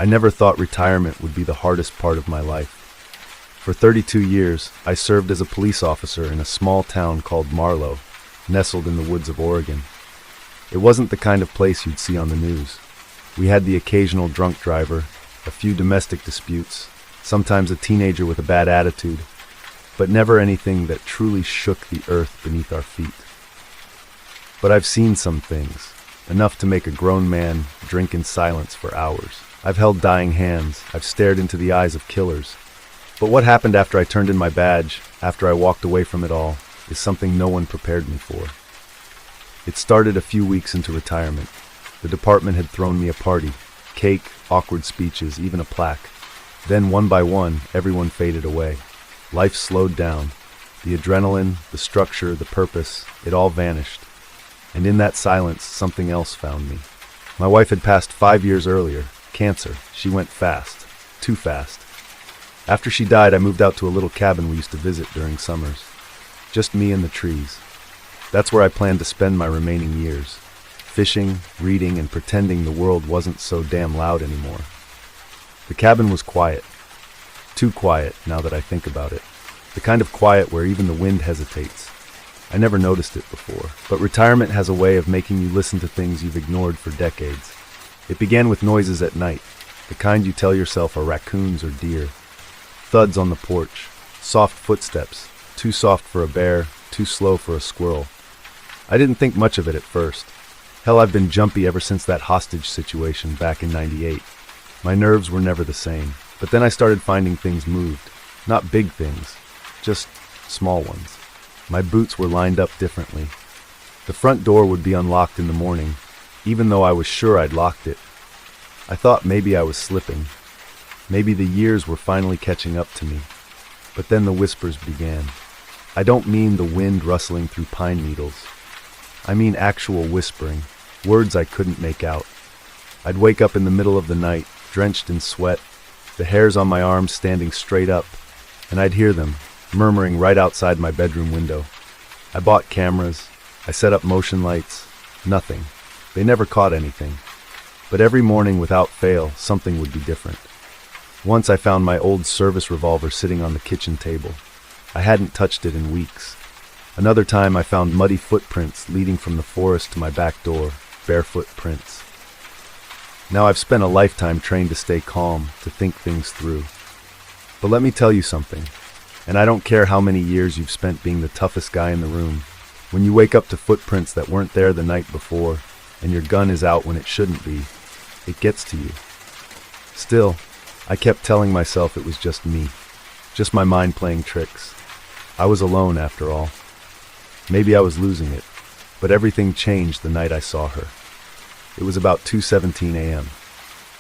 I never thought retirement would be the hardest part of my life. For 32 years, I served as a police officer in a small town called Marlow, nestled in the woods of Oregon. It wasn't the kind of place you'd see on the news. We had the occasional drunk driver, a few domestic disputes, sometimes a teenager with a bad attitude, but never anything that truly shook the earth beneath our feet. But I've seen some things, enough to make a grown man drink in silence for hours. I've held dying hands, I've stared into the eyes of killers. But what happened after I turned in my badge, after I walked away from it all, is something no one prepared me for. It started a few weeks into retirement. The department had thrown me a party, cake, awkward speeches, even a plaque. Then one by one, everyone faded away. Life slowed down. The adrenaline, the structure, the purpose, it all vanished. And in that silence, something else found me. My wife had passed 5 years earlier. Cancer. She went fast. Too fast. After she died, I moved out to a little cabin we used to visit during summers. Just me and the trees. That's where I planned to spend my remaining years. Fishing, reading, and pretending the world wasn't so damn loud anymore. The cabin was quiet. Too quiet, now that I think about it. The kind of quiet where even the wind hesitates. I never noticed it before, but retirement has a way of making you listen to things you've ignored for decades. It began with noises at night, the kind you tell yourself are raccoons or deer. Thuds on the porch, soft footsteps, too soft for a bear, too slow for a squirrel. I didn't think much of it at first. Hell, I've been jumpy ever since that hostage situation back in '98. My nerves were never the same, but then I started finding things moved. Not big things, just small ones. My boots were lined up differently. The front door would be unlocked in the morning, even though I was sure I'd locked it. I thought maybe I was slipping. Maybe the years were finally catching up to me. But then the whispers began. I don't mean the wind rustling through pine needles. I mean actual whispering, words I couldn't make out. I'd wake up in the middle of the night, drenched in sweat, the hairs on my arms standing straight up, and I'd hear them, murmuring right outside my bedroom window. I bought cameras, I set up motion lights, nothing. They never caught anything. But every morning without fail, something would be different. Once I found my old service revolver sitting on the kitchen table. I hadn't touched it in weeks. Another time I found muddy footprints leading from the forest to my back door, barefoot prints. Now I've spent a lifetime trained to stay calm, to think things through. But let me tell you something, and I don't care how many years you've spent being the toughest guy in the room, when you wake up to footprints that weren't there the night before, and your gun is out when it shouldn't be, it gets to you. Still, I kept telling myself it was just me, just my mind playing tricks. I was alone after all. Maybe I was losing it, but everything changed the night I saw her. It was about 2:17 a.m.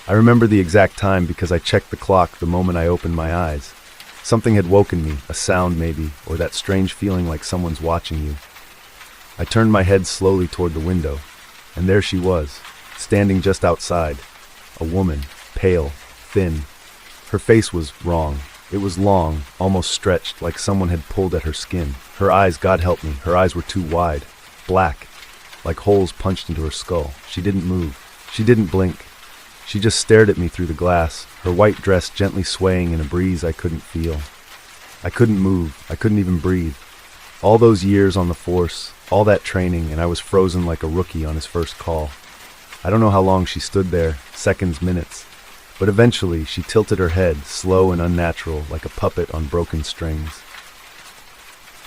I remember the exact time because I checked the clock the moment I opened my eyes. Something had woken me, a sound maybe, or that strange feeling like someone's watching you. I turned my head slowly toward the window, and there she was, standing just outside. A woman, pale, thin. Her face was wrong. It was long, almost stretched, like someone had pulled at her skin. Her eyes, God help me, her eyes were too wide, black, like holes punched into her skull. She didn't move. She didn't blink. She just stared at me through the glass, her white dress gently swaying in a breeze I couldn't feel. I couldn't move. I couldn't even breathe. All those years on the force, all that training, and I was frozen like a rookie on his first call. I don't know how long she stood there, seconds, minutes. But eventually, she tilted her head, slow and unnatural, like a puppet on broken strings.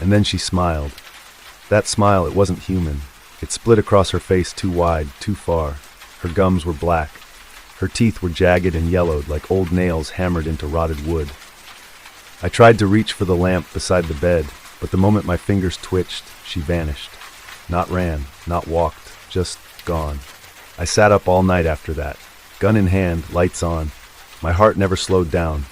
And then she smiled. That smile, it wasn't human. It split across her face too wide, too far. Her gums were black. Her teeth were jagged and yellowed, like old nails hammered into rotted wood. I tried to reach for the lamp beside the bed, but the moment my fingers twitched, she vanished. Not ran, not walked, just gone. I sat up all night after that. Gun in hand, lights on. My heart never slowed down.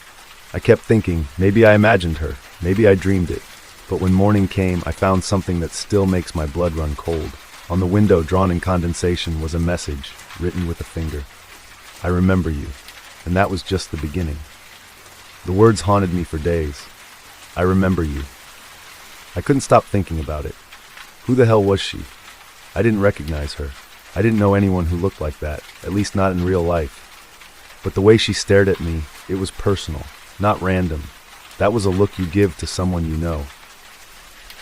I kept thinking, maybe I imagined her, maybe I dreamed it. But when morning came, I found something that still makes my blood run cold. On the window, drawn in condensation, was a message, written with a finger. I remember you, and that was just the beginning. The words haunted me for days. I remember you. I couldn't stop thinking about it. Who the hell was she? I didn't recognize her. I didn't know anyone who looked like that, at least not in real life. But the way she stared at me, it was personal, not random. That was a look you give to someone you know.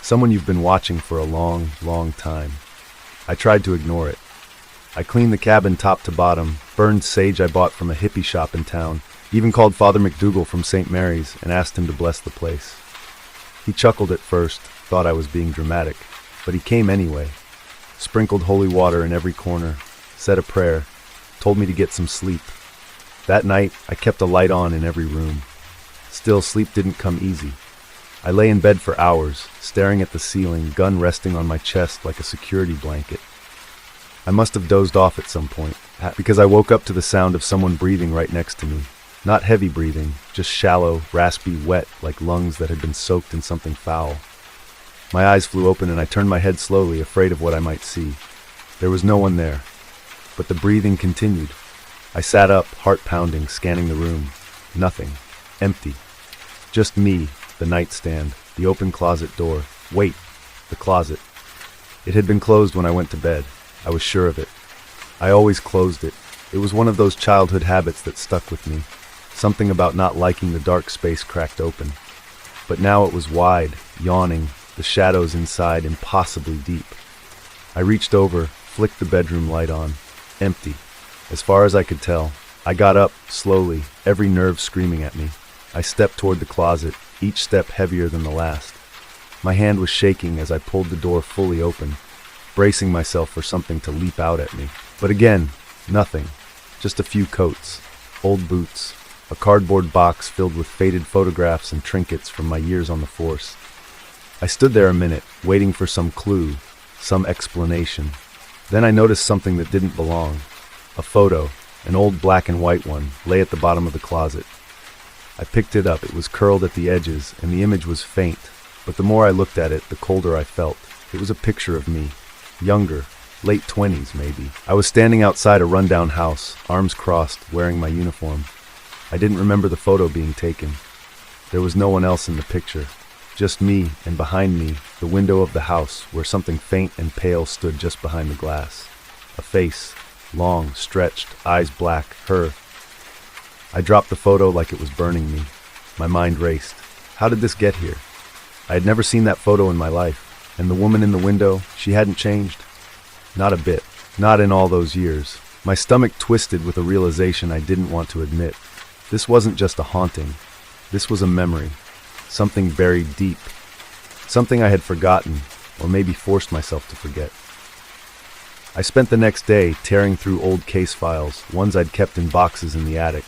Someone you've been watching for a long, long time. I tried to ignore it. I cleaned the cabin top to bottom, burned sage I bought from a hippie shop in town, even called Father McDougal from St. Mary's and asked him to bless the place. He chuckled at first, thought I was being dramatic, but he came anyway. Sprinkled holy water in every corner, said a prayer, told me to get some sleep. That night, I kept a light on in every room. Still, sleep didn't come easy. I lay in bed for hours, staring at the ceiling, gun resting on my chest like a security blanket. I must have dozed off at some point, because I woke up to the sound of someone breathing right next to me. Not heavy breathing, just shallow, raspy, wet, like lungs that had been soaked in something foul. My eyes flew open and I turned my head slowly, afraid of what I might see. There was no one there, but the breathing continued. I sat up, heart pounding, scanning the room. Nothing. Empty. Just me, the nightstand, the open closet door. Wait, the closet. It had been closed when I went to bed. I was sure of it. I always closed it. It was one of those childhood habits that stuck with me. Something about not liking the dark space cracked open. But now it was wide, yawning, the shadows inside impossibly deep. I reached over, flicked the bedroom light on. Empty. As far as I could tell. I got up, slowly, every nerve screaming at me. I stepped toward the closet, each step heavier than the last. My hand was shaking as I pulled the door fully open, bracing myself for something to leap out at me. But again, nothing. Just a few coats, old boots, a cardboard box filled with faded photographs and trinkets from my years on the force. I stood there a minute, waiting for some clue, some explanation. Then I noticed something that didn't belong. A photo, an old black and white one, lay at the bottom of the closet. I picked it up. It was curled at the edges, and the image was faint. But the more I looked at it, the colder I felt. It was a picture of me. Younger, late 20s maybe. I was standing outside a rundown house, arms crossed, wearing my uniform. I didn't remember the photo being taken. There was no one else in the picture. Just me, and behind me, the window of the house, where something faint and pale stood just behind the glass. A face, long, stretched, eyes black, her. I dropped the photo like it was burning me. My mind raced. How did this get here? I had never seen that photo in my life, and the woman in the window, she hadn't changed. Not a bit. Not in all those years. My stomach twisted with a realization I didn't want to admit. This wasn't just a haunting. This was a memory. Something buried deep. Something I had forgotten, or maybe forced myself to forget. I spent the next day tearing through old case files, ones I'd kept in boxes in the attic.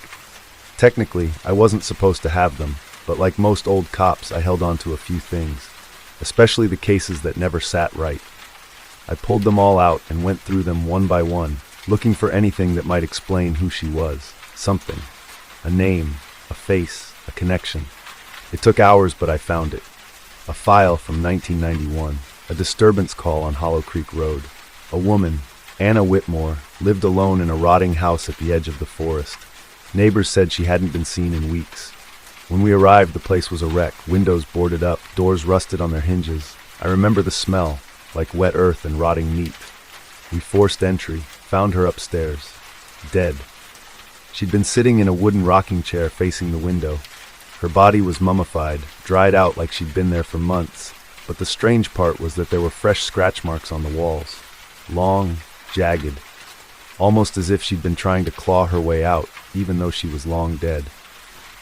Technically, I wasn't supposed to have them, but like most old cops, I held on to a few things, especially the cases that never sat right. I pulled them all out and went through them one by one, looking for anything that might explain who she was. Something. A name, a face, a connection. It took hours, but I found it. A file from 1991, a disturbance call on Hollow Creek Road. A woman, Anna Whitmore, lived alone in a rotting house at the edge of the forest. Neighbors said she hadn't been seen in weeks. When we arrived, the place was a wreck, windows boarded up, doors rusted on their hinges. I remember the smell, like wet earth and rotting meat. We forced entry, found her upstairs, dead. She'd been sitting in a wooden rocking chair facing the window. Her body was mummified, dried out like she'd been there for months, but the strange part was that there were fresh scratch marks on the walls. Long, jagged, almost as if she'd been trying to claw her way out, even though she was long dead.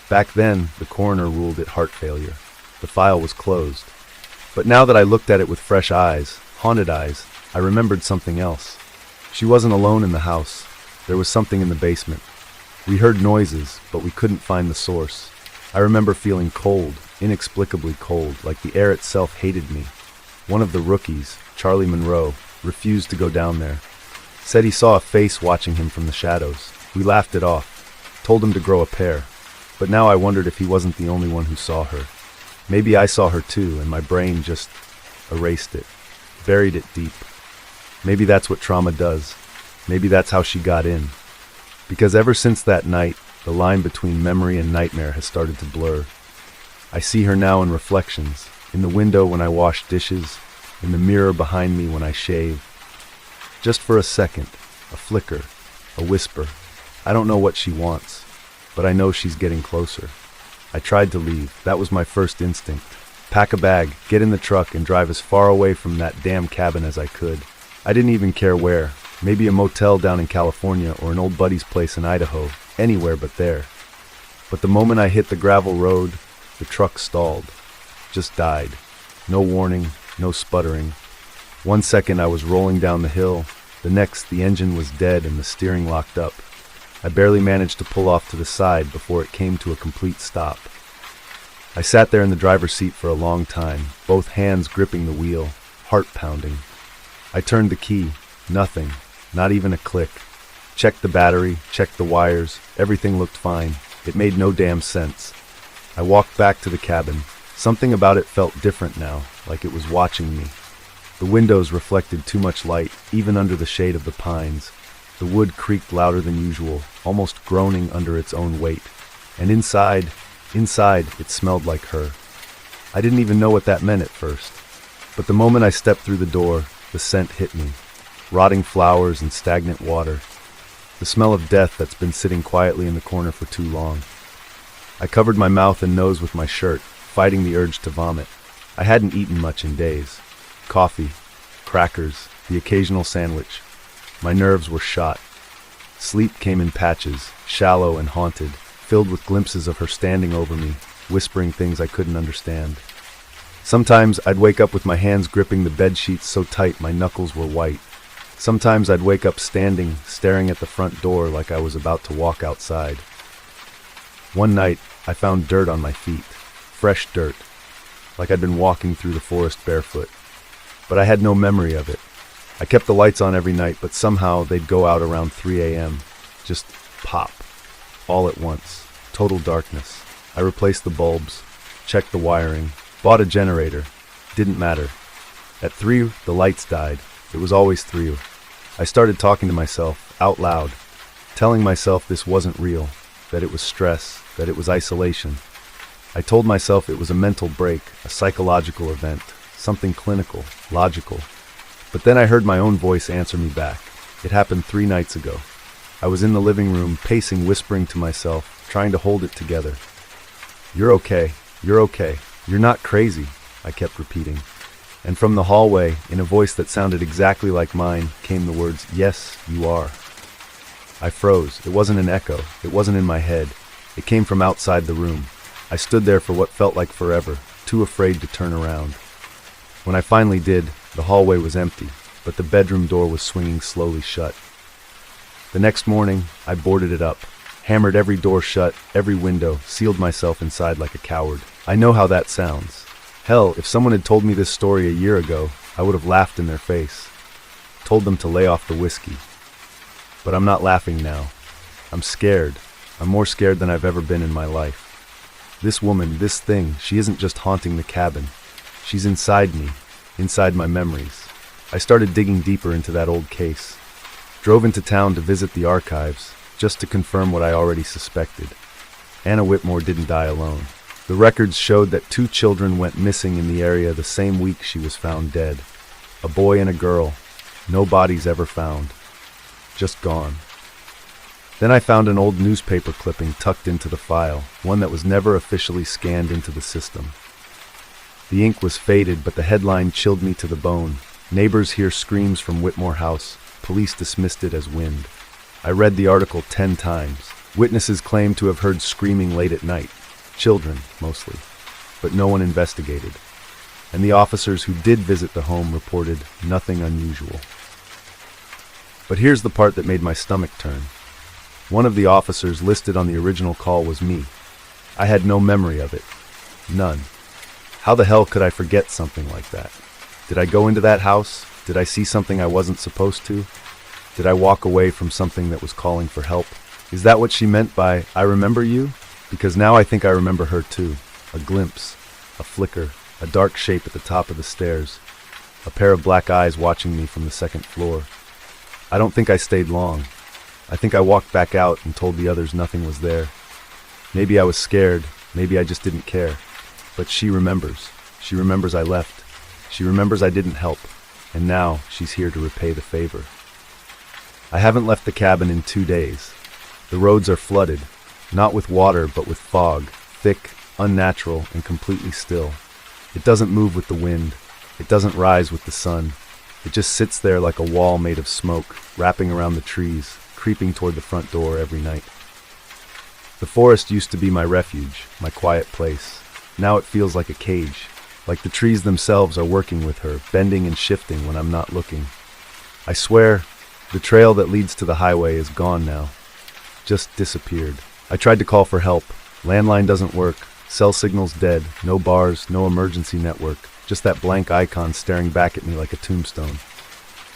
Back then, the coroner ruled it heart failure. The file was closed. But now that I looked at it with fresh eyes, haunted eyes, I remembered something else. She wasn't alone in the house. There was something in the basement. We heard noises, but we couldn't find the source. I remember feeling cold, inexplicably cold, like the air itself hated me. One of the rookies, Charlie Monroe, refused to go down there. Said he saw a face watching him from the shadows. We laughed it off, told him to grow a pair. But now I wondered if he wasn't the only one who saw her. Maybe I saw her too, and my brain just erased it, buried it deep. Maybe that's what trauma does. Maybe that's how she got in. Because ever since that night, the line between memory and nightmare has started to blur. I see her now in reflections, in the window when I wash dishes, in the mirror behind me when I shave. Just for a second, a flicker, a whisper. I don't know what she wants, but I know she's getting closer. I tried to leave. That was my first instinct. Pack a bag, get in the truck, and drive as far away from that damn cabin as I could. I didn't even care where. Maybe a motel down in California or an old buddy's place in Idaho. Anywhere but there. But the moment I hit the gravel road, the truck stalled. Just died. No warning, no sputtering. 1 second I was rolling down the hill. The next, the engine was dead and the steering locked up. I barely managed to pull off to the side before it came to a complete stop. I sat there in the driver's seat for a long time, both hands gripping the wheel, heart pounding. I turned the key. Nothing. Not even a click. Checked the battery, checked the wires. Everything looked fine. It made no damn sense. I walked back to the cabin. Something about it felt different now, like it was watching me. The windows reflected too much light, even under the shade of the pines. The wood creaked louder than usual, almost groaning under its own weight. And inside, it smelled like her. I didn't even know what that meant at first. But the moment I stepped through the door, the scent hit me. Rotting flowers and stagnant water. The smell of death that's been sitting quietly in the corner for too long. I covered my mouth and nose with my shirt, fighting the urge to vomit. I hadn't eaten much in days. Coffee, crackers, the occasional sandwich. My nerves were shot. Sleep came in patches, shallow and haunted, filled with glimpses of her standing over me, whispering things I couldn't understand. Sometimes I'd wake up with my hands gripping the bed sheets so tight my knuckles were white. Sometimes I'd wake up standing, staring at the front door like I was about to walk outside. One night, I found dirt on my feet. Fresh dirt. Like I'd been walking through the forest barefoot. But I had no memory of it. I kept the lights on every night, but somehow they'd go out around 3 a.m. Just pop. All at once. Total darkness. I replaced the bulbs, checked the wiring, bought a generator. Didn't matter. At 3, the lights died. It was always 3. I started talking to myself, out loud, telling myself this wasn't real, that it was stress, that it was isolation. I told myself it was a mental break, a psychological event, something clinical, logical. But then I heard my own voice answer me back. It happened 3 nights ago. I was in the living room, pacing, whispering to myself, trying to hold it together. You're okay. You're okay. You're not crazy, I kept repeating. And from the hallway, in a voice that sounded exactly like mine, came the words, "Yes, you are." I froze. It wasn't an echo. It wasn't in my head. It came from outside the room. I stood there for what felt like forever, too afraid to turn around. When I finally did, the hallway was empty, but the bedroom door was swinging slowly shut. The next morning, I boarded it up, hammered every door shut, every window, sealed myself inside like a coward. I know how that sounds. Hell, if someone had told me this story a year ago, I would have laughed in their face. Told them to lay off the whiskey. But I'm not laughing now. I'm scared. I'm more scared than I've ever been in my life. This woman, this thing, she isn't just haunting the cabin. She's inside me, inside my memories. I started digging deeper into that old case. Drove into town to visit the archives, just to confirm what I already suspected. Anna Whitmore didn't die alone. The records showed that 2 children went missing in the area the same week she was found dead. A boy and a girl. No bodies ever found. Just gone. Then I found an old newspaper clipping tucked into the file, one that was never officially scanned into the system. The ink was faded, but the headline chilled me to the bone. Neighbors hear screams from Whitmore House. Police dismissed it as wind. I read the article 10 times. Witnesses claimed to have heard screaming late at night. Children, mostly. But no one investigated. And the officers who did visit the home reported nothing unusual. But here's the part that made my stomach turn. One of the officers listed on the original call was me. I had no memory of it. None. How the hell could I forget something like that? Did I go into that house? Did I see something I wasn't supposed to? Did I walk away from something that was calling for help? Is that what she meant by, "I remember you"? Because now I think I remember her too. A glimpse, a flicker, a dark shape at the top of the stairs. A pair of black eyes watching me from the 2nd floor. I don't think I stayed long. I think I walked back out and told the others nothing was there. Maybe I was scared, maybe I just didn't care. But she remembers. She remembers I left. She remembers I didn't help. And now she's here to repay the favor. I haven't left the cabin in 2 days. The roads are flooded, not with water but with fog, thick, unnatural, and completely still. It doesn't move with the wind. It doesn't rise with the sun. It just sits there like a wall made of smoke, wrapping around the trees, creeping toward the front door every night. The forest used to be my refuge, my quiet place. Now it feels like a cage, like the trees themselves are working with her, bending and shifting when I'm not looking. I swear, the trail that leads to the highway is gone now. Just disappeared. I tried to call for help. Landline doesn't work. Cell signal's dead. No bars, no emergency network. Just that blank icon staring back at me like a tombstone.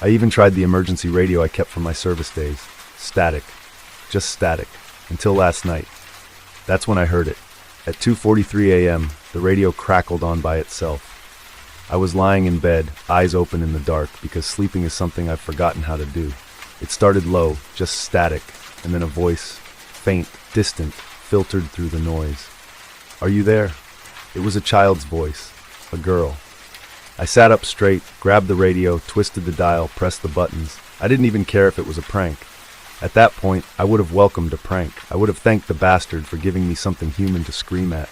I even tried the emergency radio I kept from my service days. Static. Just static. Until last night. That's when I heard it. At 2:43 a.m., the radio crackled on by itself. I was lying in bed, eyes open in the dark, because sleeping is something I've forgotten how to do. It started low, just static, and then a voice, faint, distant, filtered through the noise. "Are you there?" It was a child's voice, a girl. I sat up straight, grabbed the radio, twisted the dial, pressed the buttons. I didn't even care if it was a prank. At that point, I would have welcomed a prank. I would have thanked the bastard for giving me something human to scream at.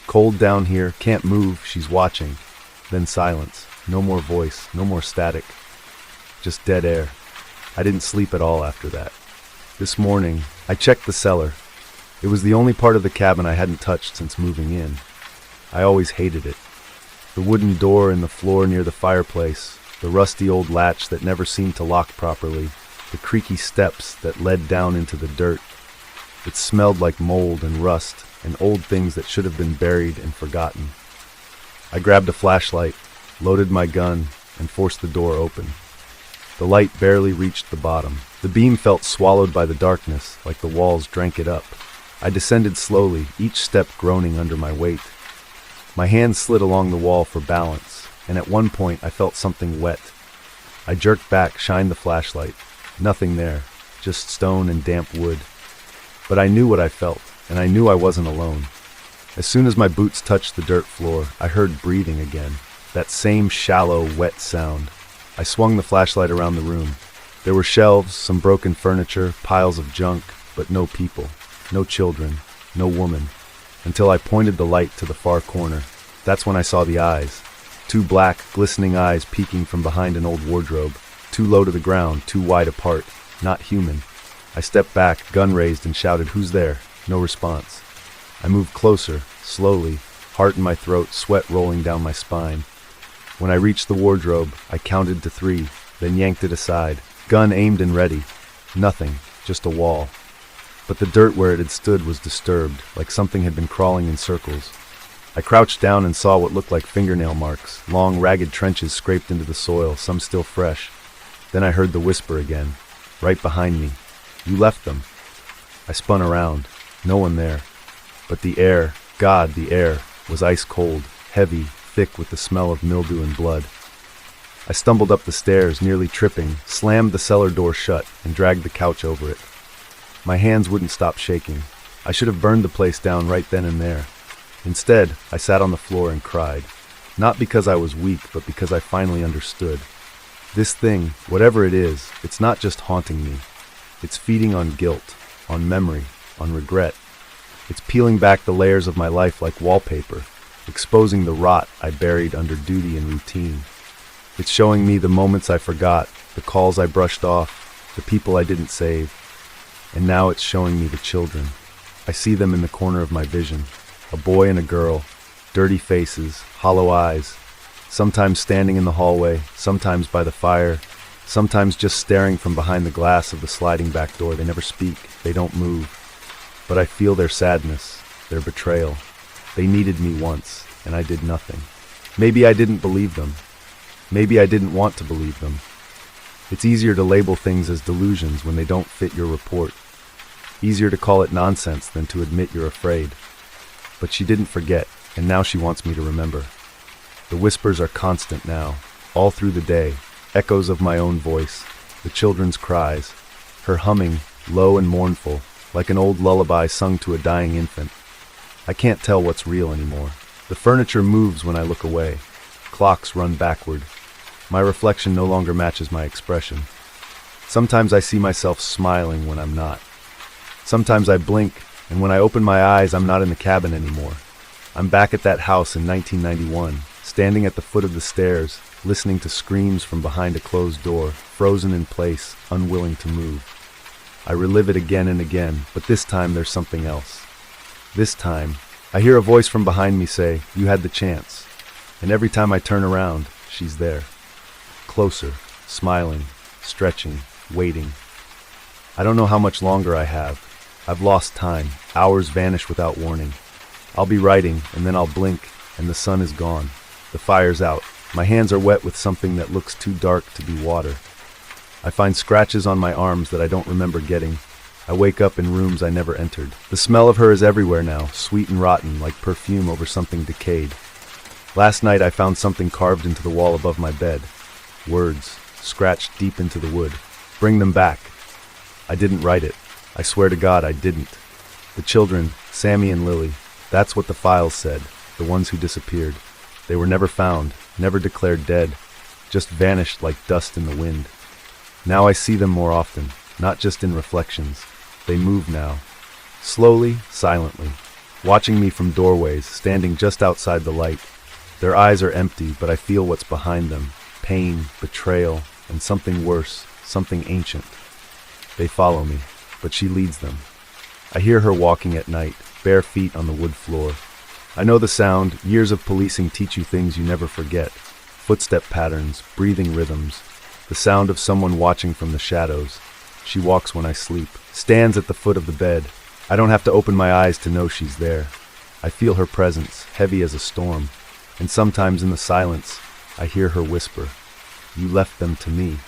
Cold down here, can't move, she's watching. Then silence. No more voice, no more static. Just dead air. I didn't sleep at all after that. This morning, I checked the cellar. It was the only part of the cabin I hadn't touched since moving in. I always hated it. The wooden door in the floor near the fireplace, the rusty old latch that never seemed to lock properly, the creaky steps that led down into the dirt. It smelled like mold and rust and old things that should have been buried and forgotten. I grabbed a flashlight, loaded my gun, and forced the door open. The light barely reached the bottom. The beam felt swallowed by the darkness, like the walls drank it up. I descended slowly, each step groaning under my weight. My hands slid along the wall for balance, and at one point I felt something wet. I jerked back, shined the flashlight. Nothing there, just stone and damp wood. But I knew what I felt, and I knew I wasn't alone. As soon as my boots touched the dirt floor, I heard breathing again. That same shallow, wet sound. I swung the flashlight around the room. There were shelves, some broken furniture, piles of junk, but no people, no children, no woman. Until I pointed the light to the far corner. That's when I saw the eyes. Two black, glistening eyes peeking from behind an old wardrobe. Too low to the ground, too wide apart. Not human. I stepped back, gun raised, and shouted, "Who's there?" No response. I moved closer, slowly, heart in my throat, sweat rolling down my spine. When I reached the wardrobe, I counted to 3, then yanked it aside. Gun aimed and ready. Nothing, just a wall. But the dirt where it had stood was disturbed, like something had been crawling in circles. I crouched down and saw what looked like fingernail marks, long, ragged trenches scraped into the soil, some still fresh. Then I heard the whisper again, right behind me. "You left them." I spun around. No one there. But the air, God, the air, was ice cold, heavy, thick with the smell of mildew and blood. I stumbled up the stairs, nearly tripping, slammed the cellar door shut, and dragged the couch over it. My hands wouldn't stop shaking. I should have burned the place down right then and there. Instead, I sat on the floor and cried. Not because I was weak, but because I finally understood. This thing, whatever it is, it's not just haunting me. It's feeding on guilt, on memory, on regret. It's peeling back the layers of my life like wallpaper, exposing the rot I buried under duty and routine. It's showing me the moments I forgot, the calls I brushed off, the people I didn't save. And now it's showing me the children. I see them in the corner of my vision. A boy and a girl, dirty faces, hollow eyes, sometimes standing in the hallway, sometimes by the fire, sometimes just staring from behind the glass of the sliding back door. They never speak, they don't move. But I feel their sadness, their betrayal. They needed me once, and I did nothing. Maybe I didn't believe them. Maybe I didn't want to believe them. It's easier to label things as delusions when they don't fit your report. Easier to call it nonsense than to admit you're afraid. But she didn't forget, and now she wants me to remember. The whispers are constant now, all through the day, echoes of my own voice, the children's cries, her humming, low and mournful, like an old lullaby sung to a dying infant. I can't tell what's real anymore. The furniture moves when I look away. Clocks run backward. My reflection no longer matches my expression. Sometimes I see myself smiling when I'm not. Sometimes I blink, and when I open my eyes, I'm not in the cabin anymore. I'm back at that house in 1991, standing at the foot of the stairs, listening to screams from behind a closed door, frozen in place, unwilling to move. I relive it again and again, but this time there's something else. This time, I hear a voice from behind me say, "You had the chance." And every time I turn around, she's there. Closer, smiling, stretching, waiting. I don't know how much longer I have. I've lost time. Hours vanish without warning. I'll be writing, and then I'll blink, and the sun is gone. The fire's out. My hands are wet with something that looks too dark to be water. I find scratches on my arms that I don't remember getting. I wake up in rooms I never entered. The smell of her is everywhere now, sweet and rotten, like perfume over something decayed. Last night I found something carved into the wall above my bed. Words, scratched deep into the wood. "Bring them back." I didn't write it. I swear to God I didn't. The children, Sammy and Lily, that's what the files said, the ones who disappeared. They were never found, never declared dead, just vanished like dust in the wind. Now I see them more often, not just in reflections. They move now, slowly, silently, watching me from doorways, standing just outside the light. Their eyes are empty, but I feel what's behind them, pain, betrayal, and something worse, something ancient. They follow me, but she leads them. I hear her walking at night, bare feet on the wood floor. I know the sound. Years of policing teach you things you never forget. Footstep patterns, breathing rhythms, the sound of someone watching from the shadows. She walks when I sleep, stands at the foot of the bed. I don't have to open my eyes to know she's there. I feel her presence, heavy as a storm, and sometimes in the silence, I hear her whisper, "You left them to me."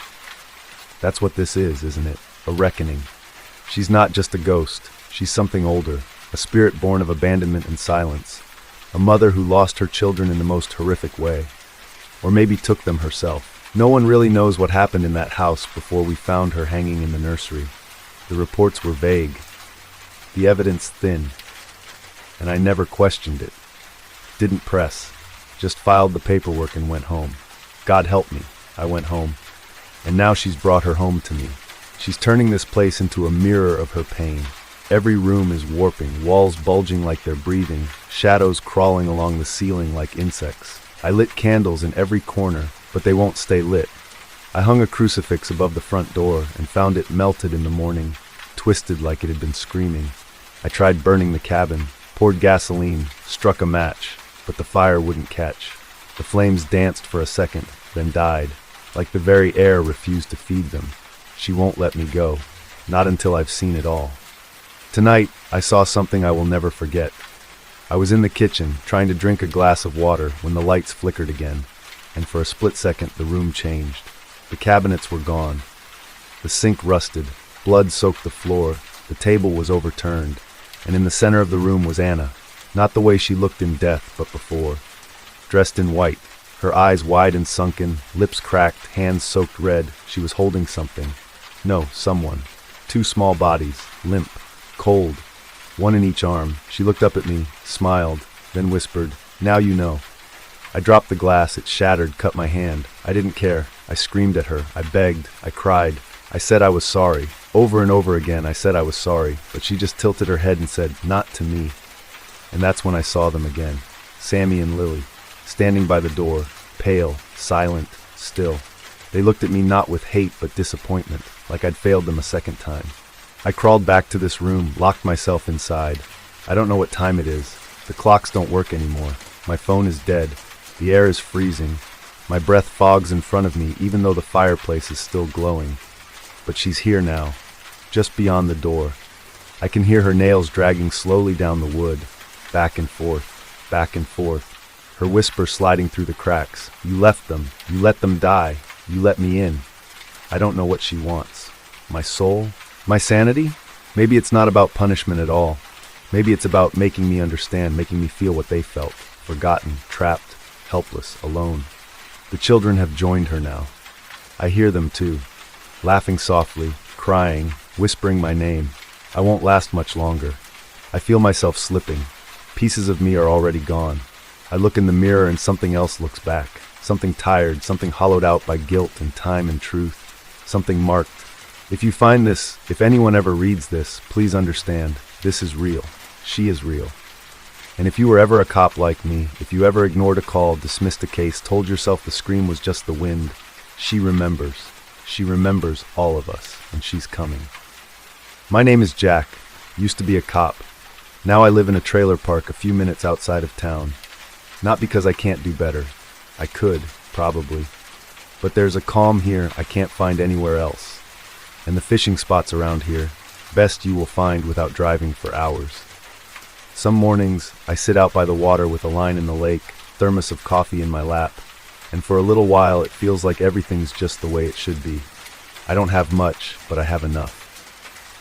That's what this is, isn't it? A reckoning. She's not just a ghost. She's something older, a spirit born of abandonment and silence, a mother who lost her children in the most horrific way, or maybe took them herself. No one really knows what happened in that house before we found her hanging in the nursery. The reports were vague, the evidence thin, and I never questioned it. Didn't press, just filed the paperwork and went home. God help me, I went home, and now she's brought her home to me. She's turning this place into a mirror of her pain. Every room is warping, walls bulging like they're breathing, shadows crawling along the ceiling like insects. I lit candles in every corner, but they won't stay lit. I hung a crucifix above the front door and found it melted in the morning, twisted like it had been screaming. I tried burning the cabin, poured gasoline, struck a match, but the fire wouldn't catch. The flames danced for a second, then died, like the very air refused to feed them. She won't let me go, not until I've seen it all. Tonight, I saw something I will never forget. I was in the kitchen, trying to drink a glass of water, when the lights flickered again, and for a split second the room changed. The cabinets were gone. The sink rusted, blood soaked the floor, the table was overturned, and in the center of the room was Anna, not the way she looked in death, but before. Dressed in white, her eyes wide and sunken, lips cracked, hands soaked red, she was holding something. No, someone. Two small bodies, limp, cold, one in each arm. She looked up at me, smiled, then whispered, "Now you know." I dropped the glass, it shattered, cut my hand. I didn't care. I screamed at her. I begged. I cried. I said I was sorry. Over and over again, I said I was sorry, but she just tilted her head and said, "Not to me." And that's when I saw them again. Sammy and Lily, standing by the door, pale, silent, still. They looked at me not with hate but disappointment, like I'd failed them a second time. I crawled back to this room, locked myself inside. I don't know what time it is. The clocks don't work anymore. My phone is dead. The air is freezing. My breath fogs in front of me, even though the fireplace is still glowing. But she's here now, just beyond the door. I can hear her nails dragging slowly down the wood, back and forth, back and forth. Her whisper sliding through the cracks. "You left them. You let them die. You let me in." I don't know what she wants. My soul? My sanity? Maybe it's not about punishment at all. Maybe it's about making me understand, making me feel what they felt. Forgotten, trapped, helpless, alone. The children have joined her now. I hear them too, laughing softly, crying, whispering my name. I won't last much longer. I feel myself slipping. Pieces of me are already gone. I look in the mirror and something else looks back. Something tired, something hollowed out by guilt and time and truth. Something marked, If you find this, if anyone ever reads this, please understand, this is real. She is real. And if you were ever a cop like me, if you ever ignored a call, dismissed a case, told yourself the scream was just the wind, she remembers. She remembers all of us, and she's coming. My name is Jack. Used to be a cop. Now I live in a trailer park a few minutes outside of town. Not because I can't do better. I could, probably. But there's a calm here I can't find anywhere else. And the fishing spots around here, best you will find without driving for hours. Some mornings, I sit out by the water with a line in the lake, thermos of coffee in my lap, and for a little while it feels like everything's just the way it should be. I don't have much, but I have enough.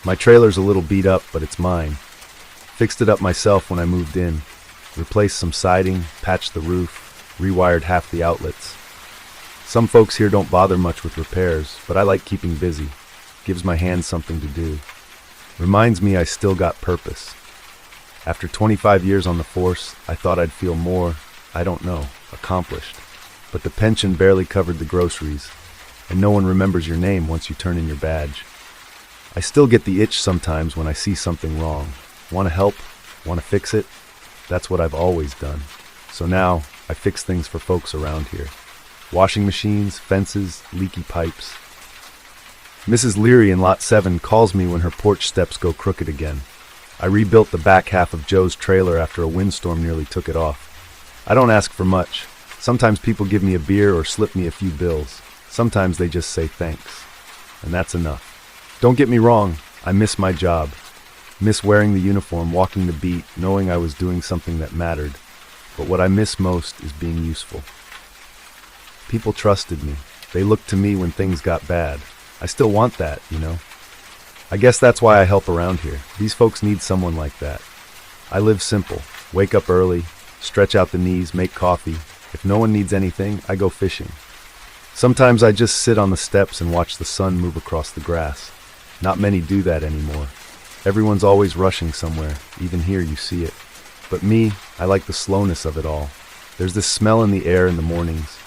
My trailer's a little beat up, but it's mine. Fixed it up myself when I moved in. Replaced some siding, patched the roof, rewired half the outlets. Some folks here don't bother much with repairs, but I like keeping busy. Gives my hands something to do. Reminds me I still got purpose. After 25 years on the force, I thought I'd feel more, I don't know, accomplished. But the pension barely covered the groceries, and no one remembers your name once you turn in your badge. I still get the itch sometimes when I see something wrong. Want to help? Want to fix it? That's what I've always done. So now, I fix things for folks around here. Washing machines, fences, leaky pipes. Mrs. Leary in Lot 7 calls me when her porch steps go crooked again. I rebuilt the back half of Joe's trailer after a windstorm nearly took it off. I don't ask for much. Sometimes people give me a beer or slip me a few bills. Sometimes they just say thanks. And that's enough. Don't get me wrong, I miss my job. Miss wearing the uniform, walking the beat, knowing I was doing something that mattered. But what I miss most is being useful. People trusted me. They looked to me when things got bad. I still want that, you know. I guess that's why I help around here. These folks need someone like that. I live simple. Wake up early, stretch out the knees, make coffee. If no one needs anything, I go fishing. Sometimes I just sit on the steps and watch the sun move across the grass. Not many do that anymore. Everyone's always rushing somewhere. Even here you see it. But me, I like the slowness of it all. There's this smell in the air in the mornings.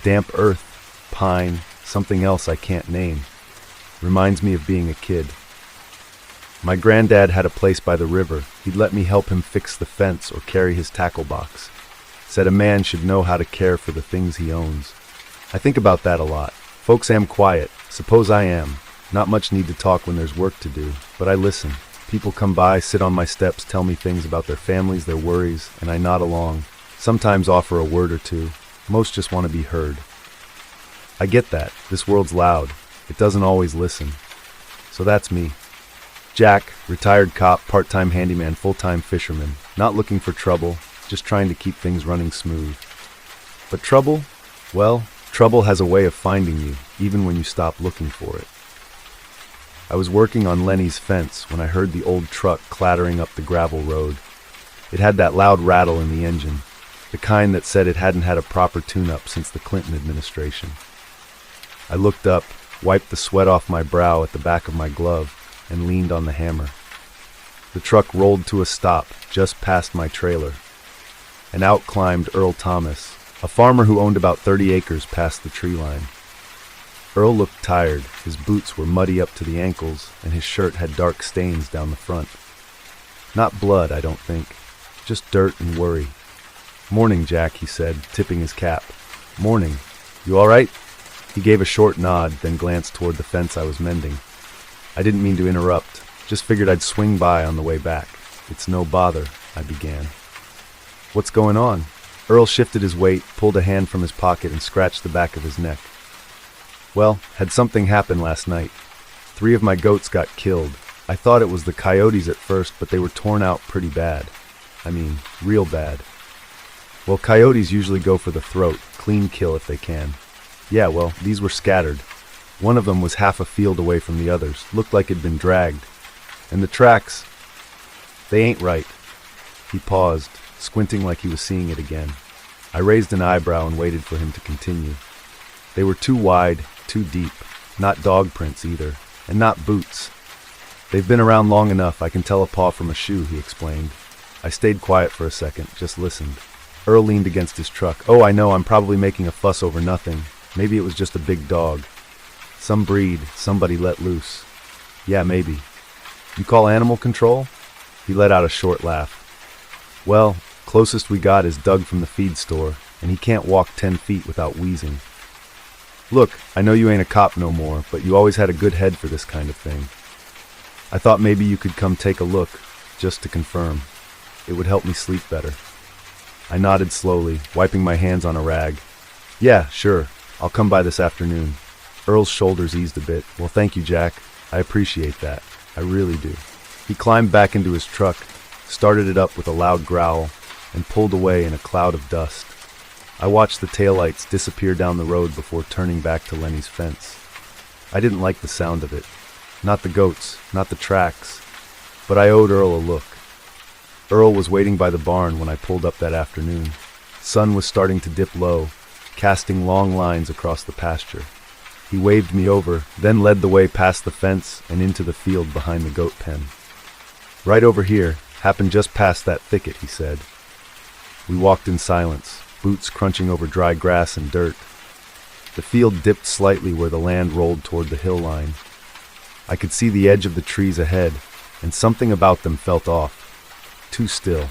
Damp earth, pine, something else I can't name. Reminds me of being a kid. My granddad had a place by the river. He'd let me help him fix the fence or carry his tackle box. Said a man should know how to care for the things he owns. I think about that a lot. Folks am quiet. Suppose I am. Not much need to talk when there's work to do, but I listen. People come by, sit on my steps, tell me things about their families, their worries, and I nod along. Sometimes offer a word or two. Most just want to be heard. I get that. This world's loud. It doesn't always listen. So that's me. Jack, retired cop, part-time handyman, full-time fisherman. Not looking for trouble, just trying to keep things running smooth. But trouble? Well, trouble has a way of finding you, even when you stop looking for it. I was working on Lenny's fence when I heard the old truck clattering up the gravel road. It had that loud rattle in the engine, the kind that said it hadn't had a proper tune-up since the Clinton administration. I looked up, wiped the sweat off my brow at the back of my glove, and leaned on the hammer. The truck rolled to a stop just past my trailer, and out climbed Earl Thomas, a farmer who owned about 30 acres past the tree line. Earl looked tired. His boots were muddy up to the ankles, and his shirt had dark stains down the front. Not blood, I don't think. Just dirt and worry. "Morning, Jack," he said, tipping his cap. "Morning. You all right?" He gave a short nod, then glanced toward the fence I was mending. I didn't mean to interrupt. Just figured I'd swing by on the way back. "It's no bother," I began. "What's going on?" Earl shifted his weight, pulled a hand from his pocket, and scratched the back of his neck. "Well, had something happen last night. 3 of my goats got killed. I thought it was the coyotes at first, but they were torn out pretty bad. I mean, real bad. Well, coyotes usually go for the throat, clean kill if they can. Yeah, well, these were scattered. One of them was half a field away from the others, looked like it'd been dragged. And the tracks, they ain't right." He paused, squinting like he was seeing it again. I raised an eyebrow and waited for him to continue. "They were too wide, too deep. Not dog prints either, and not boots. They've been around long enough, I can tell a paw from a shoe," he explained. I stayed quiet for a second, just listened. Earl leaned against his truck. "Oh, I know, I'm probably making a fuss over nothing. Maybe it was just a big dog. Some breed, somebody let loose. Yeah, maybe. You call animal control? He let out a short laugh. Well, closest we got is Doug from the feed store, and he can't walk 10 feet without wheezing. Look, I know you ain't a cop no more, but you always had a good head for this kind of thing. I thought maybe you could come take a look, just to confirm. It would help me sleep better. I nodded slowly, wiping my hands on a rag. Yeah, sure. I'll come by this afternoon. Earl's shoulders eased a bit. Well, thank you, Jack. I appreciate that. I really do. He climbed back into his truck, started it up with a loud growl, and pulled away in a cloud of dust. I watched the taillights disappear down the road before turning back to Lenny's fence. I didn't like the sound of it. Not the goats, not the tracks, but I owed Earl a look. Earl was waiting by the barn when I pulled up that afternoon. Sun was starting to dip low, casting long lines across the pasture. He waved me over, then led the way past the fence and into the field behind the goat pen. Right over here, happened just past that thicket, he said. We walked in silence, boots crunching over dry grass and dirt. The field dipped slightly where the land rolled toward the hill line. I could see the edge of the trees ahead, and something about them felt off. Too still.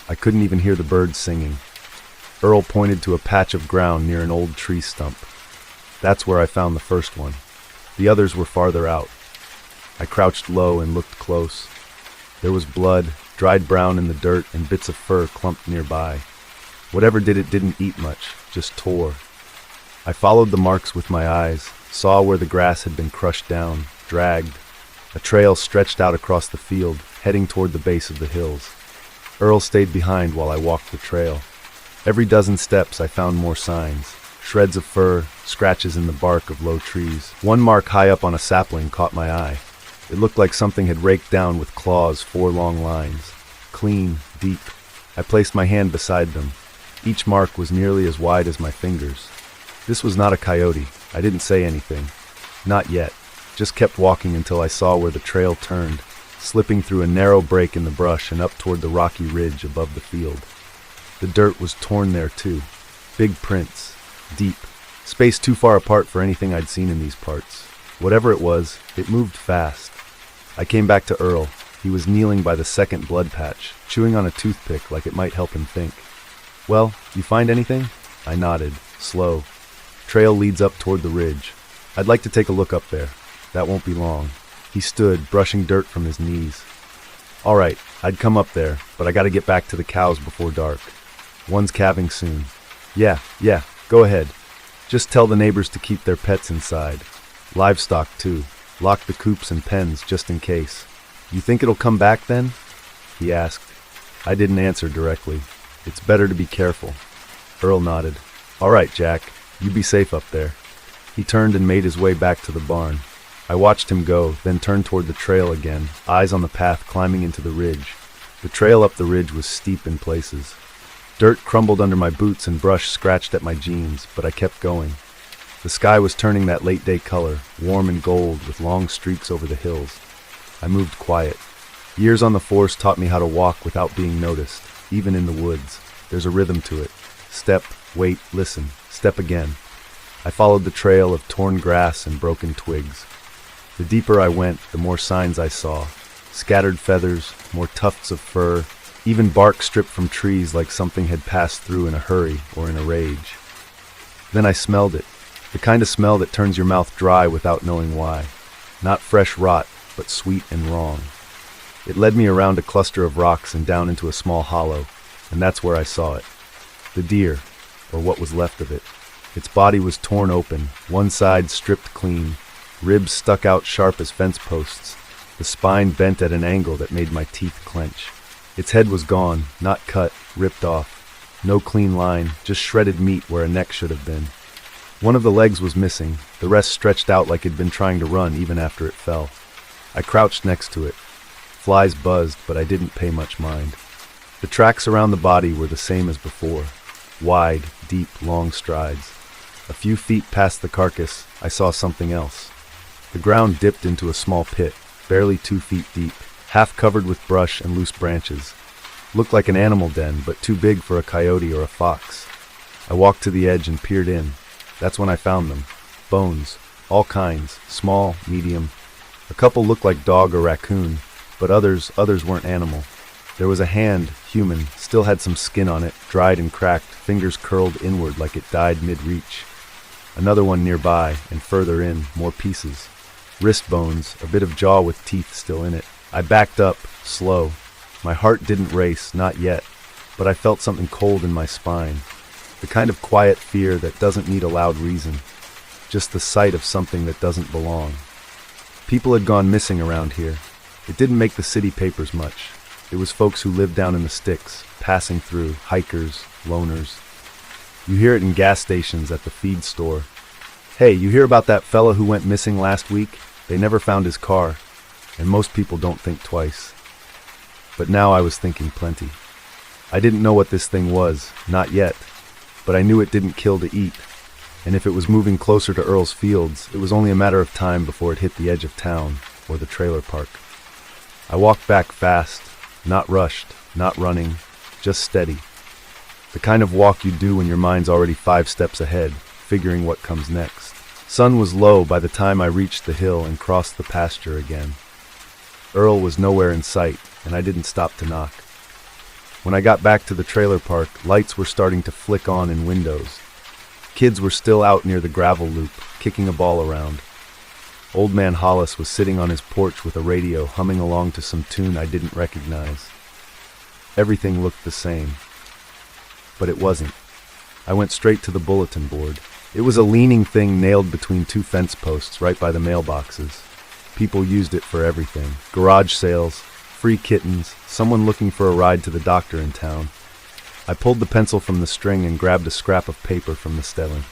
I couldn't even hear the birds singing. Earl pointed to a patch of ground near an old tree stump. That's where I found the first one. The others were farther out. I crouched low and looked close. There was blood, dried brown in the dirt, and bits of fur clumped nearby. Whatever did it didn't eat much, just tore. I followed the marks with my eyes, saw where the grass had been crushed down, dragged. A trail stretched out across the field, heading toward the base of the hills. Earl stayed behind while I walked the trail. Every dozen steps I found more signs. Shreds of fur, scratches in the bark of low trees. One mark high up on a sapling caught my eye. It looked like something had raked down with claws 4 long lines. Clean, deep. I placed my hand beside them. Each mark was nearly as wide as my fingers. This was not a coyote. I didn't say anything. Not yet. Just kept walking until I saw where the trail turned, slipping through a narrow break in the brush and up toward the rocky ridge above the field. The dirt was torn there too. Big prints. Deep. Spaced too far apart for anything I'd seen in these parts. Whatever it was, it moved fast. I came back to Earl. He was kneeling by the second blood patch, chewing on a toothpick like it might help him think. Well, you find anything? I nodded, slow. Trail leads up toward the ridge. I'd like to take a look up there. That won't be long. He stood, brushing dirt from his knees. All right, I'd come up there, but I gotta get back to the cows before dark. One's calving soon. Yeah, go ahead. Just tell the neighbors to keep their pets inside. Livestock, too. Lock the coops and pens, just in case. You think it'll come back then? He asked. I didn't answer directly. It's better to be careful. Earl nodded. All right, Jack. You be safe up there. He turned and made his way back to the barn. I watched him go, then turned toward the trail again, eyes on the path climbing into the ridge. The trail up the ridge was steep in places. Dirt crumbled under my boots and brush scratched at my jeans, but I kept going. The sky was turning that late-day color, warm and gold with long streaks over the hills. I moved quiet. Years on the force taught me how to walk without being noticed, even in the woods. There's a rhythm to it. Step, wait, listen, step again. I followed the trail of torn grass and broken twigs. The deeper I went, the more signs I saw. Scattered feathers, more tufts of fur, even bark stripped from trees like something had passed through in a hurry or in a rage. Then I smelled it, the kind of smell that turns your mouth dry without knowing why. Not fresh rot, but sweet and wrong. It led me around a cluster of rocks and down into a small hollow, and that's where I saw it. The deer, or what was left of it. Its body was torn open, one side stripped clean, ribs stuck out sharp as fence posts, the spine bent at an angle that made my teeth clench. Its head was gone, not cut, ripped off. No clean line, just shredded meat where a neck should have been. One of the legs was missing, the rest stretched out like it'd been trying to run even after it fell. I crouched next to it. Flies buzzed, but I didn't pay much mind. The tracks around the body were the same as before. Wide, deep, long strides. A few feet past the carcass, I saw something else. The ground dipped into a small pit, barely 2 feet deep, half covered with brush and loose branches. Looked like an animal den, but too big for a coyote or a fox. I walked to the edge and peered in. That's when I found them. Bones, all kinds, small, medium. A couple looked like dog or raccoon, but others weren't animal. There was a hand, human, still had some skin on it, dried and cracked, fingers curled inward like it died mid-reach. Another one nearby, and further in, more pieces. Wrist bones, a bit of jaw with teeth still in it. I backed up, slow. My heart didn't race, not yet, but I felt something cold in my spine. The kind of quiet fear that doesn't need a loud reason. Just the sight of something that doesn't belong. People had gone missing around here. It didn't make the city papers much. It was folks who lived down in the sticks, passing through, hikers, loners. You hear it in gas stations, at the feed store. Hey, you hear about that fella who went missing last week? They never found his car. And most people don't think twice. But now I was thinking plenty. I didn't know what this thing was, not yet, but I knew it didn't kill to eat, and if it was moving closer to Earl's Fields, it was only a matter of time before it hit the edge of town, or the trailer park. I walked back fast, not rushed, not running, just steady. The kind of walk you do when your mind's already 5 steps ahead, figuring what comes next. Sun was low by the time I reached the hill and crossed the pasture again. Earl was nowhere in sight, and I didn't stop to knock. When I got back to the trailer park, lights were starting to flick on in windows. Kids were still out near the gravel loop, kicking a ball around. Old Man Hollis was sitting on his porch with a radio, humming along to some tune I didn't recognize. Everything looked the same. But it wasn't. I went straight to the bulletin board. It was a leaning thing nailed between 2 fence posts right by the mailboxes. People used it for everything. Garage sales, free kittens, someone looking for a ride to the doctor in town. I pulled the pencil from the string and grabbed a scrap of paper from the stelling.